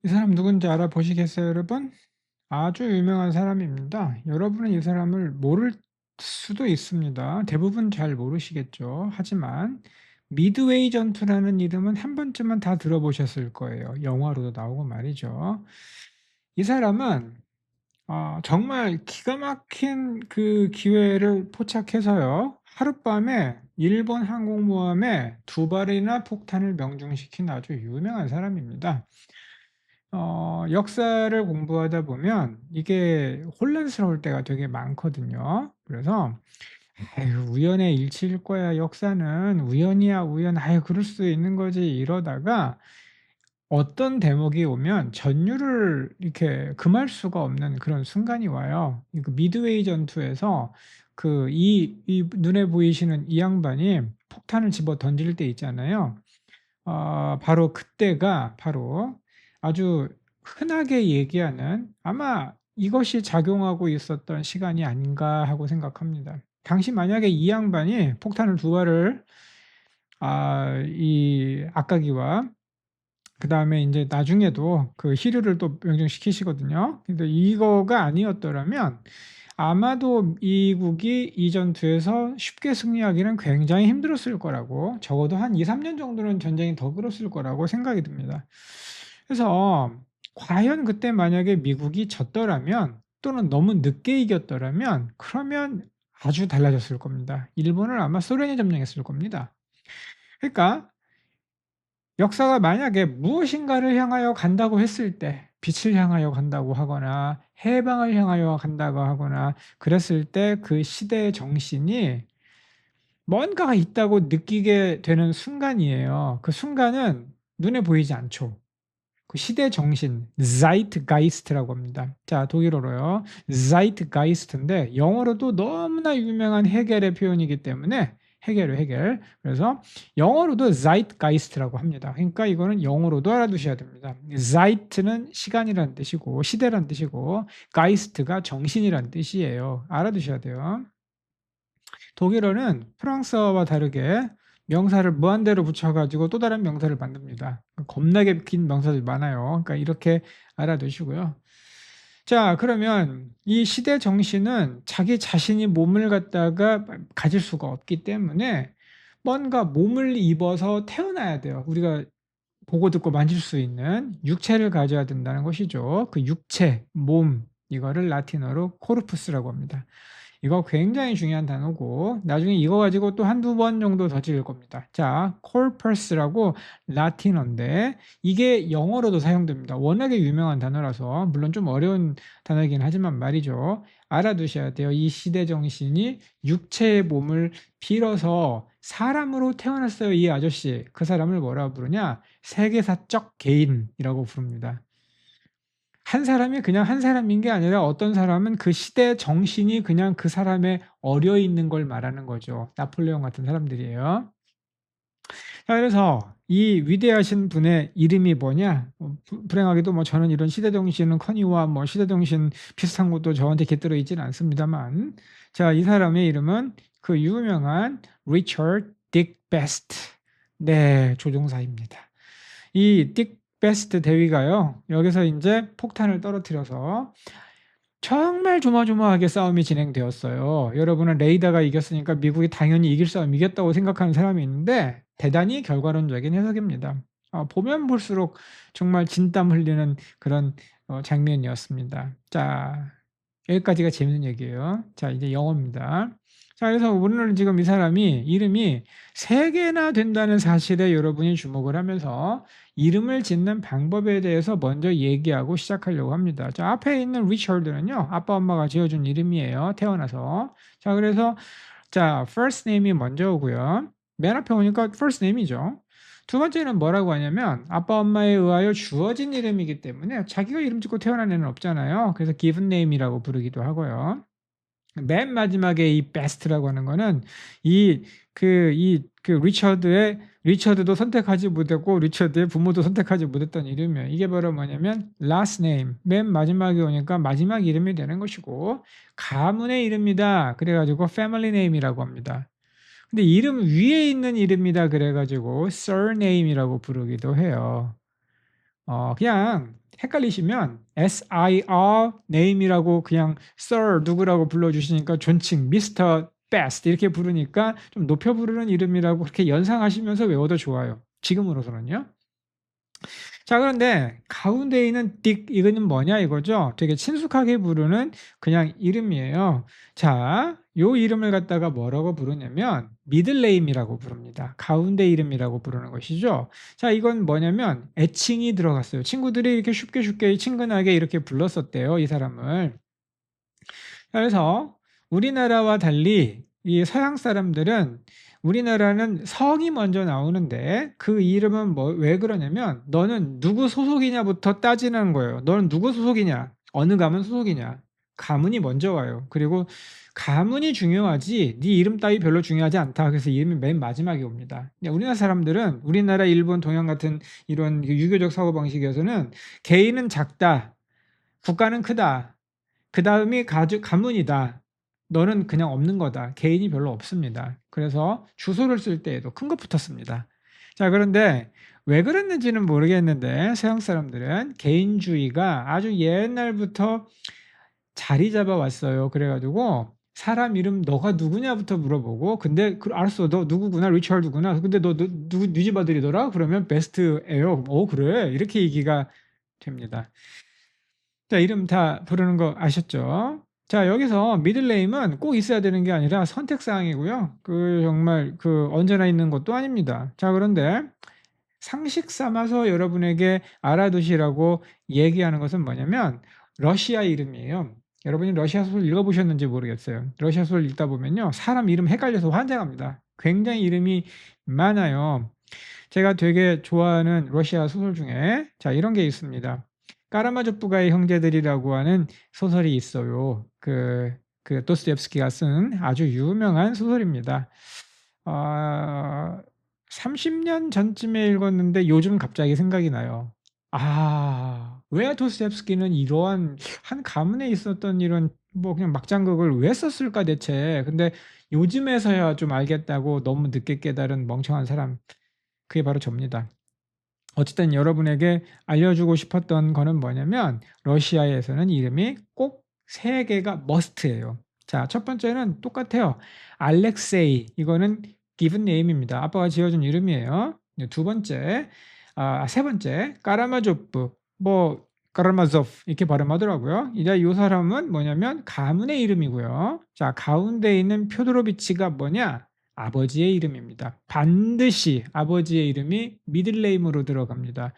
이 사람 누군지 알아보시겠어요, 여러분? 아주 유명한 사람입니다. 여러분은 이 사람을 모를 수도 있습니다. 대부분 잘 모르시겠죠. 하지만 미드웨이 전투라는 이름은 한 번쯤은 다 들어보셨을 거예요. 영화로도 나오고 말이죠. 이 사람은 정말 기가 막힌 그 기회를 포착해서요. 하룻밤에 일본 항공모함에 두 발이나 폭탄을 명중시킨 아주 유명한 사람입니다. 역사를 공부하다 보면 이게 혼란스러울 때가 되게 많거든요. 그래서 '아유 우연의 일치일 거야. 역사는 우연이야 우연. 아유 그럴 수도 있는 거지.' 이러다가 어떤 대목이 오면 전율을 이렇게 금할 수가 없는 그런 순간이 와요. 그 미드웨이 전투에서 이 눈에 보이시는 이 양반이 폭탄을 집어 던질 때 있잖아요. 바로 그때가 바로 아주 흔하게 얘기하는 아마 이것이 작용하고 있었던 시간이 아닌가 하고 생각합니다. 당시 만약에 이 양반이 폭탄을 두 발을 이 아까기와 그다음에 인제 나중에도 그 희류를 또 명중시키시거든요. 근데 이거가 아니었더라면 아마도 미국이 이 전투에서 쉽게 승리하기는 굉장히 힘들었을 거라고, 적어도 한 2-3년 정도는 전쟁이 더 끌었을 거라고 생각이 듭니다. 그래서 과연 그때 만약에 미국이 졌더라면 또는 너무 늦게 이겼더라면 그러면 아주 달라졌을 겁니다. 일본을 아마 소련이 점령했을 겁니다. 그러니까 역사가 만약에 무엇인가를 향하여 간다고 했을 때, 빛을 향하여 간다고 하거나 해방을 향하여 간다고 하거나 그랬을 때 그 시대의 정신이 뭔가가 있다고 느끼게 되는 순간이에요. 그 순간은 눈에 보이지 않죠. 그 시대 정신 Zeitgeist라고 합니다. 자, 독일어로요. Zeitgeist인데 영어로도 너무나 유명한 헤겔의 표현이기 때문에 헤겔이에요, 헤겔. 그래서 영어로도 Zeitgeist라고 합니다. 그러니까 이거는 영어로도 알아두셔야 됩니다. Zeit는 시간이라는 뜻이고 시대라는 뜻이고 Geist가 정신이라는 뜻이에요. 알아두셔야 돼요. 독일어는 프랑스어와 다르게 명사를 무한대로 붙여 가지고 또 다른 명사를 만듭니다. 겁나게 긴 명사들이 많아요. 그러니까 이렇게 알아두시고요. 자, 그러면 이 시대 정신은 자기 자신이 몸을 갖다가 가질 수가 없기 때문에 뭔가 몸을 입어서 태어나야 돼요. 우리가 보고 듣고 만질 수 있는 육체를 가져야 된다는 것이죠. 그 육체, 몸, 이거를 라틴어로 코르푸스라고 합니다. 이거 굉장히 중요한 단어고 나중에 이거 가지고 또 한두 번 정도 더 찍을 겁니다. 자, corpus라고 라틴어인데 이게 영어로도 사용됩니다. 워낙에 유명한 단어라서 물론 좀 어려운 단어이긴 하지만 말이죠. 알아두셔야 돼요. 이 시대 정신이 육체의 몸을 빌어서 사람으로 태어났어요. 이 아저씨. 그 사람을 뭐라고 부르냐? 세계사적 개인이라고 부릅니다. 한 사람이 그냥 한 사람인 게 아니라 어떤 사람은 그 시대 정신이 그냥 그 사람의 어려 있는 걸 말하는 거죠. 나폴레옹 같은 사람들이에요. 자, 그래서 이 위대하신 분의 이름이 뭐냐? 불행하게도 뭐 저는 이런 시대 정신은커니와 뭐 시대 정신 비슷한 것도 저한테 깃들어 있지는 않습니다만, 자, 이 사람의 이름은 그 유명한 리처드 딕 베스트, 네, 조종사입니다. 이 딕 베스트 대위가요, 여기서 인제 폭탄을 떨어뜨려서 정말 조마조마하게 싸움이 진행되었어요. 여러분은 레이더가 이겼으니까 미국이 당연히 이길 싸움 이겼다고 생각하는 사람이 있는데 대단히 결과론적인 해석입니다. 보면 볼수록 정말 진땀 흘리는 그런 장면이었습니다. 자, 여기까지가 재밌는 얘기예요. 자, 이제 영어입니다. 자, 그래서 오늘 지금 이 사람이 이름이 3 개나 된다는 사실에 여러분이 주목을 하면서 이름을 짓는 방법에 대해서 먼저 얘기하고 시작하려고 합니다. 자, 앞에 있는 리처드는요, 아빠 엄마가 지어준 이름이에요. 태어나서. 자, 그래서 자, first name이 먼저 오고요. 맨 앞에 오니까 first name이죠. 두 번째는 뭐라고 하냐면 아빠 엄마에 의하여 주어진 이름이기 때문에 자기가 이름 짓고 태어난 애는 없잖아요. 그래서 given name이라고 부르기도 하고요. 맨 마지막에 이 best라고 하는 거는 리처드도 선택하지 못했고 리처드의 부모도 선택하지 못했던 이름이에요. 이게 바로 뭐냐면 last name, 맨 마지막에 오니까 마지막 이름이 되는 것이고 가문의 이름이다. 그래 가지고 family name이라고 합니다. 근데 이름 위에 있는 이름이다 그래 가지고 surname이라고 부르기도 해요. 그냥 헷갈리시면 SIR name이라고 그냥 Sir 누구라고 불러주시니까 존칭 Mr. Best 이렇게 부르니까 좀 높여 부르는 이름이라고 그렇게 연상하시면서 외워도 좋아요. 지금으로서는요. 자, 그런데 가운데 있는 딕 이거는 뭐냐 이거죠. 되게 친숙하게 부르는 그냥 이름이에요. 자, 요 이름을 갖다가 뭐라고 부르냐면 미들네임이라고 부릅니다. 가운데 이름이라고 부르는 것이죠. 자, 이건 뭐냐면 애칭이 들어갔어요. 친구들이 이렇게 쉽게 쉽게 친근하게 이렇게 불렀었대요, 이 사람을. 그래서 우리나라와 달리 이 서양 사람들은 우리나라는 성이 먼저 나오는데 그 이름은 왜 그러냐면 너는 누구 소속이냐부터 따지는 거예요. 너는 누구 소속이냐? 어느 가문 소속이냐? 가문이 먼저 와요. 그리고 가문이 중요하지 네 이름 따위 별로 중요하지 않다. 그래서 이름이 맨 마지막에 옵니다. 우리나라 사람들은 우리나라, 일본, 동양 같은 이런 유교적 사고방식에서는 개인은 작다. 국가는 크다. 그 다음이 가문이다. 너는 그냥 없는 거다. 개인이 별로 없습니다. 그래서 주소를 쓸 때에도 큰 거 붙었습니다. 자, 그런데 왜 그랬는지는 모르겠는데 서양 사람들은 개인주의가 아주 옛날부터 자리 잡아 왔어요. 그래가지고 사람 이름 너가 누구냐부터 물어보고 근데 알았어 너 누구구나 리처드구나 근데 너 누구 네 집 아들이더라 그러면 베스트예요. 그래 이렇게 얘기가 됩니다. 자, 이름 다 부르는 거 아셨죠? 자, 여기서 미들네임은 꼭 있어야 되는 게 아니라 선택사항이고요. 정말 언제나 있는 것도 아닙니다. 자, 그런데 상식 삼아서 여러분에게 알아두시라고 얘기하는 것은 뭐냐면 러시아 이름이에요. 여러분이 러시아 소설 읽어보셨는지 모르겠어요. 러시아 소설 읽다 보면요. 사람 이름 헷갈려서 환장합니다. 굉장히 이름이 많아요. 제가 되게 좋아하는 러시아 소설 중에 자, 이런 게 있습니다. 까라마조프가의 형제들이라고 하는 소설이 있어요. 도스토옙스키가 쓴 아주 유명한 소설입니다. 30년 전쯤에 읽었는데 요즘 갑자기 생각이 나요. 왜 도스토옙스키는 이러한 한 가문에 있었던 이런 그냥 막장극을 왜 썼을까 대체. 근데 요즘에서야 좀 알겠다고 너무 늦게 깨달은 멍청한 사람. 그게 바로 접니다. 어쨌든 여러분에게 알려주고 싶었던 거는 뭐냐면 러시아에서는 이름이 꼭 세 개가 머스트예요. 자, 첫 번째는 똑같아요. 알렉세이 이거는 given name입니다. 아빠가 지어준 이름이에요. 두 번째, 세 번째 까라마조프 까라마조프 이렇게 발음하더라고요. 이제 이 사람은 뭐냐면 가문의 이름이고요. 자, 가운데 있는 표도로비치가 뭐냐? 아버지의 이름입니다. 반드시 아버지의 이름이 미들네임으로 들어갑니다.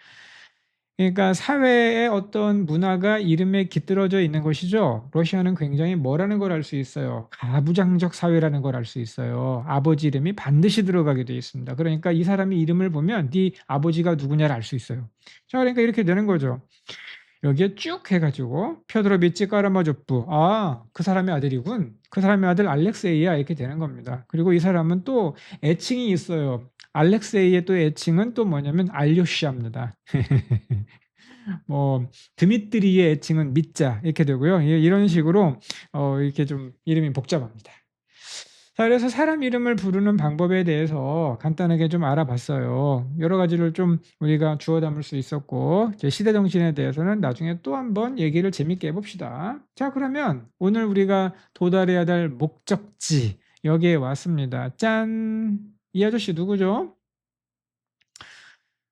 그러니까 사회의 어떤 문화가 이름에 깃들어져 있는 것이죠. 러시아는 굉장히 뭐라는 걸 알 수 있어요. 가부장적 사회라는 걸 알 수 있어요. 아버지 이름이 반드시 들어가게 되어 있습니다. 그러니까 이 사람의 이름을 보면 네 아버지가 누구냐를 알 수 있어요. 자, 그러니까 이렇게 되는 거죠. 여기에 쭉 해가지고 표드로비치 까라마조프 그 사람의 아들이군. 그 사람의 아들 알렉세이야 이렇게 되는 겁니다. 그리고 이 사람은 또 애칭이 있어요. 알렉세이의 또 애칭은 또 뭐냐면 알료시아입니다. 드미트리의 애칭은 미자 이렇게 되고요. 이런 식으로 이렇게 좀 이름이 복잡합니다. 자, 그래서 사람 이름을 부르는 방법에 대해서 간단하게 좀 알아봤어요. 여러 가지를 좀 우리가 주워 담을 수 있었고, 이제 시대 정신에 대해서는 나중에 또 한번 얘기를 재밌게 해봅시다. 자, 그러면 오늘 우리가 도달해야 될 목적지, 여기에 왔습니다. 짠! 이 아저씨 누구죠?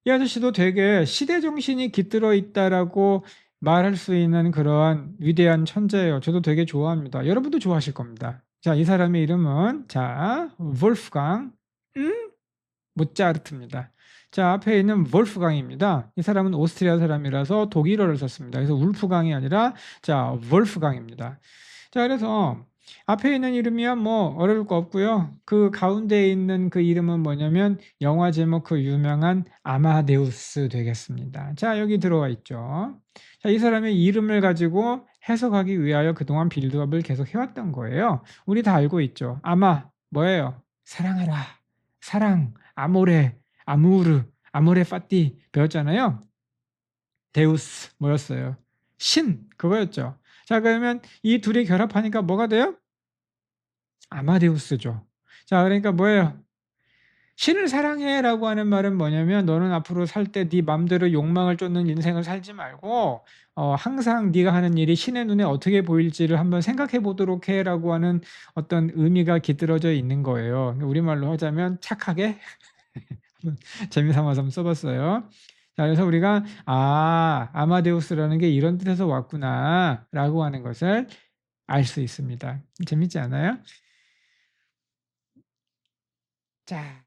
이 아저씨도 되게 시대 정신이 깃들어 있다라고 말할 수 있는 그러한 위대한 천재예요. 저도 되게 좋아합니다. 여러분도 좋아하실 겁니다. 자, 이 사람의 이름은 볼프강 모차르트입니다. 자, 앞에 있는 볼프강입니다. 이 사람은 오스트리아 사람이라서 독일어를 썼습니다. 그래서 울프강이 아니라 볼프강입니다. 자, 그래서 앞에 있는 이름이야 어려울 거 없고요. 그 가운데 있는 그 이름은 뭐냐면 영화 제목 그 유명한 아마데우스 되겠습니다. 자, 여기 들어와 있죠. 자, 이 사람의 이름을 가지고 해석하기 위하여 그동안 빌드업을 계속 해왔던 거예요. 우리 다 알고 있죠. 뭐예요? 사랑하라. 사랑, 아모레, 아무르, 아모레 파띠 배웠잖아요. 데우스 뭐였어요? 신 그거였죠. 자, 그러면 이 둘이 결합하니까 뭐가 돼요? 아마데우스죠. 자, 그러니까 뭐예요? "신을 사랑해."라고 하는 말은 뭐냐면 "너는 앞으로 살 때 네 맘대로 욕망을 쫓는 인생을 살지 말고 항상 네가 하는 일이 신의 눈에 어떻게 보일지를 한번 생각해 보도록 해."라고 하는 어떤 의미가 깃들어져 있는 거예요. 그러니까 우리말로 하자면 착하게 재미 삼아서 한번 써 봤어요. 자, 그래서 우리가 '아 아마데우스라는 게 이런 뜻에서 왔구나.'라고 하는 것을 알 수 있습니다. 재밌지 않아요? 자.